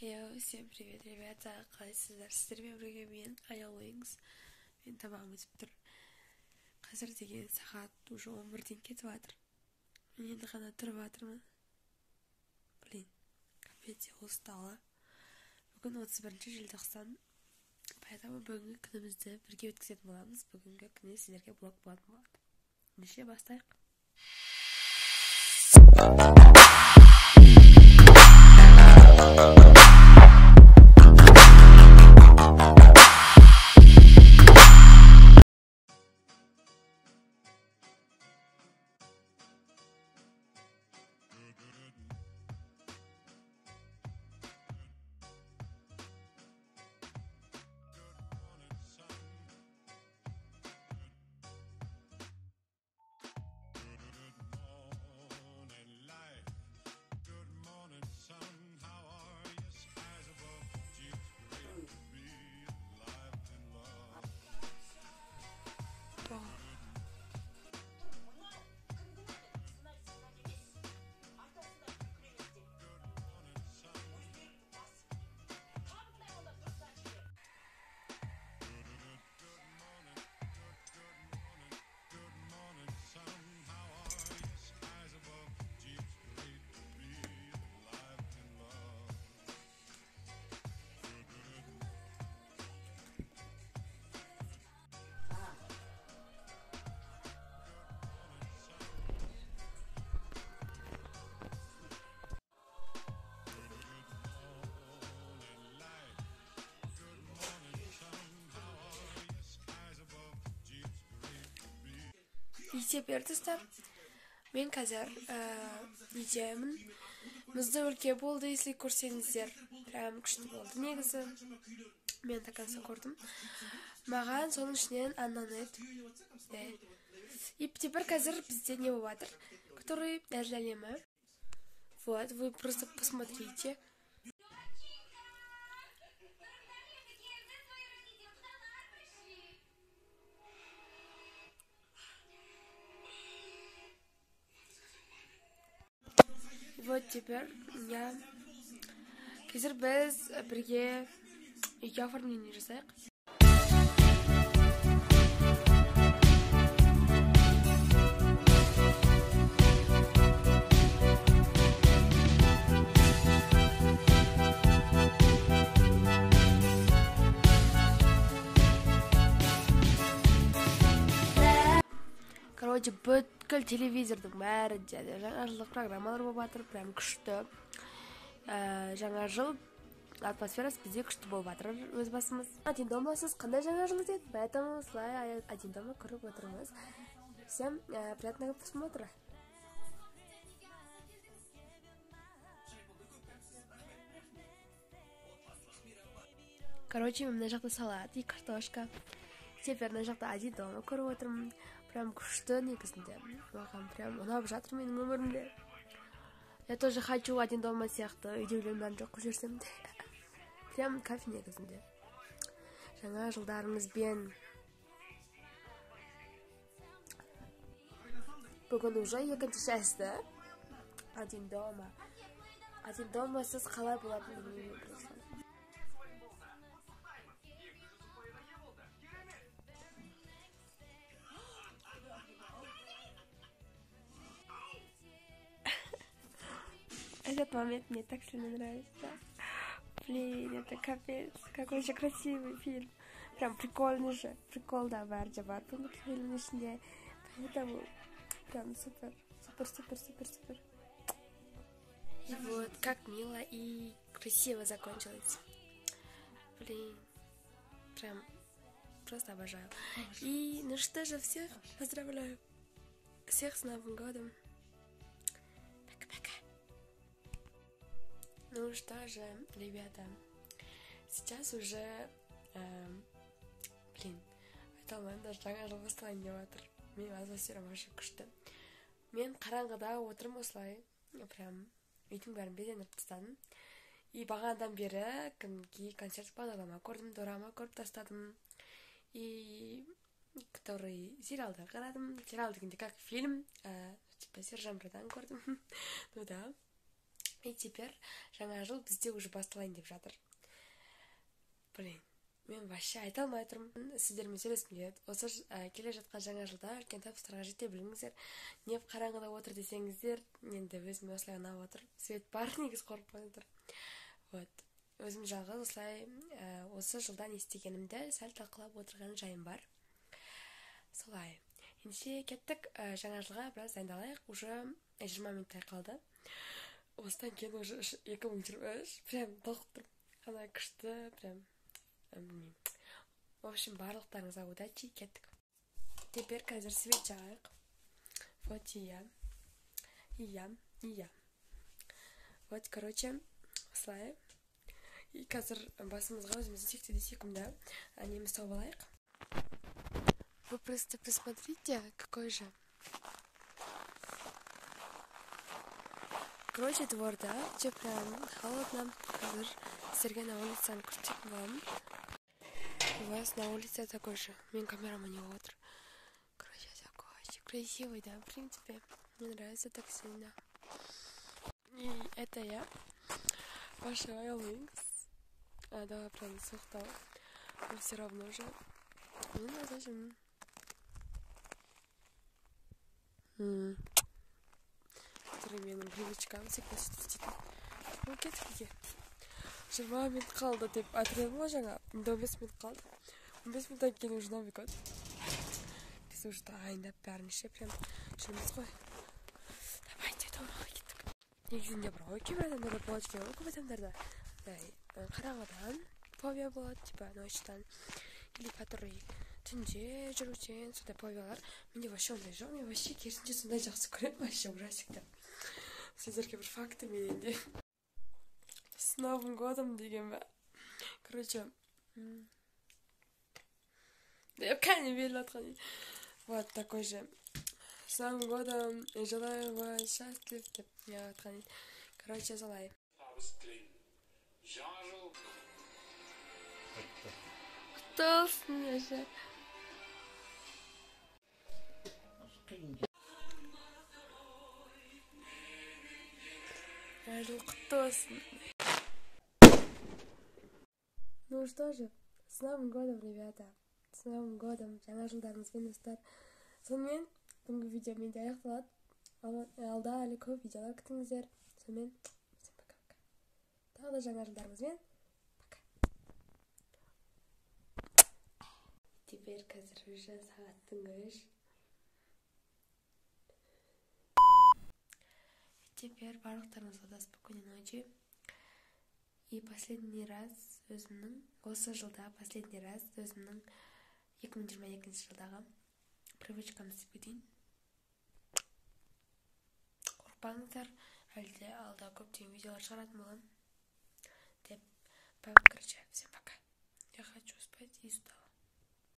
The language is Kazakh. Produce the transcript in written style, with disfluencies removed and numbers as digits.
Всем привет, ребята! Қалайсыздар? Сіздермен бірге мен Аял Wings. Мен тамағым өтіп тұр. Қазір деген сағат уже 11-ден кетіп жатыр. Мен енді ғана тұрып жатырмын. Капец, устала. Бүгін 31 желтоқсан. Поэтому бүгінгі күнімізді бірге өткізетін боламыз. Бүгінгі күні сіздерге блог болатын болады. Ендеше бастайық. Есеп бердіңіздер. Мен қазір үйдемін. Мұзды өлке болды, если көрсеңіздер. Прям күшті болды. Негізі мен такасын көрдім. Маған соның ішінен аннанет. И теперь қазір бізде не болып жатыр, который әжәлемі. Вот, вы просто посмотрите. Вот теперь я қазір біз бірге үйге оформление жасайық. Короче, бүткіл телевизордың бәрі деді. Жаңа жылдық программалар болып жатыр, прям күшті. Жаңа жыл атмосферасы бізде күшті болып жатыр өз басымыз. Один дома сіз қандай жаңа жыл деді? Поэтому слай один дома көріп отырмыз. Всем приятного просмотра. Короче, мына жақта салат и картошка. Теперь мына жақта один дома көріп отырмын. Прям күшті негізінде. Маған прям ұнап жатыр менің өмірімде. Я тоже хочу один дома сияқты үйдегілермен жоқ жүрсем де. Прям кайф негізінде. Жаңа жылдарыңызбен. Бүгін уже екінші часті. Один дома. Один дома сіз қалай болатын білмеймін просто. Этот момент мне так сильно нравится. Блин, это капец. Какой же красивый фильм. Прям прикольный же. Прикол, да, бәрде бар. Бұл фильмнің ішінде. Поэтому прям супер. Супер. И вот, как мило и красиво закончилось. Блин, прям просто обожаю. И ну что же, всех поздравляю. Всех с Новым годом. Ну что же, ребята, сейчас уже, айталмаймын, даже жаңа жыл басталайын деп жатыр. Мен атмосфера вообще күшті. Мен қараңғыда отырмын осылай, прям үйдің бәрін безендіріп тастадым. И бағанадан бері кәдімгідей концерт бағдарлама көрдім, дорама көріп тастадым. И который сериалдар қарадым. Сериал дегенде как фильм, типа Сержан Братан көрдім. Ну да. И теперь жаңа жыл бізде уже басталайын деп жатыр. Блин, мен вообще айта алмай тұрмын. Сіздермен сөйлескім келеді. Осы келе жатқан жаңа жылда үлкен табыстарға жете біліңіздер. Не қараңғыда отыр десеңіздер, енді өзіме осылай ұнап отыр. Свет бар, негіз қорықпай отыр. Вот. Өзім жалғыз осылай осы жылдан естігенімді сәл талқылап отырған жайым бар. Солай. Ендеше кеттік, жаңа жылға біраз дайындалайық. Уже 20 минуттай қалды. Осыдан кейін уже 2023 прям толқып тұрмын. Қандай күшті, прям білмеймін. В общем, барлықтарыңызға удачи, кеттік. Теперь қазір свет жағайық. Вот и я. Вот, короче, осылай. И қазір басымызға өзіміздің сүйікті сүйкімді неміз тауып алайық. Вы просто посмотрите, какой же. Короче, двор, да, где прям холодно. Қазір сіздерге на улицаны көрсететін боламын. У вас на улице такой же. Мен камерама не отыр. Короче, такой очень красивый, да, в принципе. Мне нравится так сильно. И это я. Ваша Вайлинкс. Да, прям сухтал. Но все равно же. Ну, зачем? Менің привычкам всегда сөйтіп. Ол кетіп 20 минут қалды деп айтырдым ғой жаңа. 15 минут қалды. 15 минуттан кейін уже Новый год. Біз уже дайындап бәрінше прям жүрміз ғой. Давайте домаға кеттік. Негізінде бір ой кейбір адамдарда болады екен ғой, көп адамдарда. Қараңғыдан фобия болады, типа ночьтан. Или который түнде жүруден сондай фобиялар. Менде вообще ондай жоқ. Мен вообще керісінше сондай жақсы көремін, вообще ужасикті. Сіздерге бір факты менде. С Новым годом деген бе. Короче, я не верю отходить. Вот такой же. С Новым годом и желаю вас счастлив. Я отходить. Короче, залай. Кто смеется? Кто Ну что же, с Новым годом, ребята. С Новым годом. Жаңа жылдарыңызбен достар. Сонымен, бүгінгі видео менде аяқталады. Алда әлі көп видеолар күтіңіздер. Сонымен, всем пока-пока. Тағы да жаңа жылдарыңызбен. Пока. Теперь қазір уже сағаттың 3. Теперь барлықтарыңызға да спокойной ночи. И последний раз осы жылда последний раз өзімнің 2022 жылдағы привычкамды істеп кетейін. Қорықпаңыздар, әлде алда көптеген видеолар шығаратын боламын.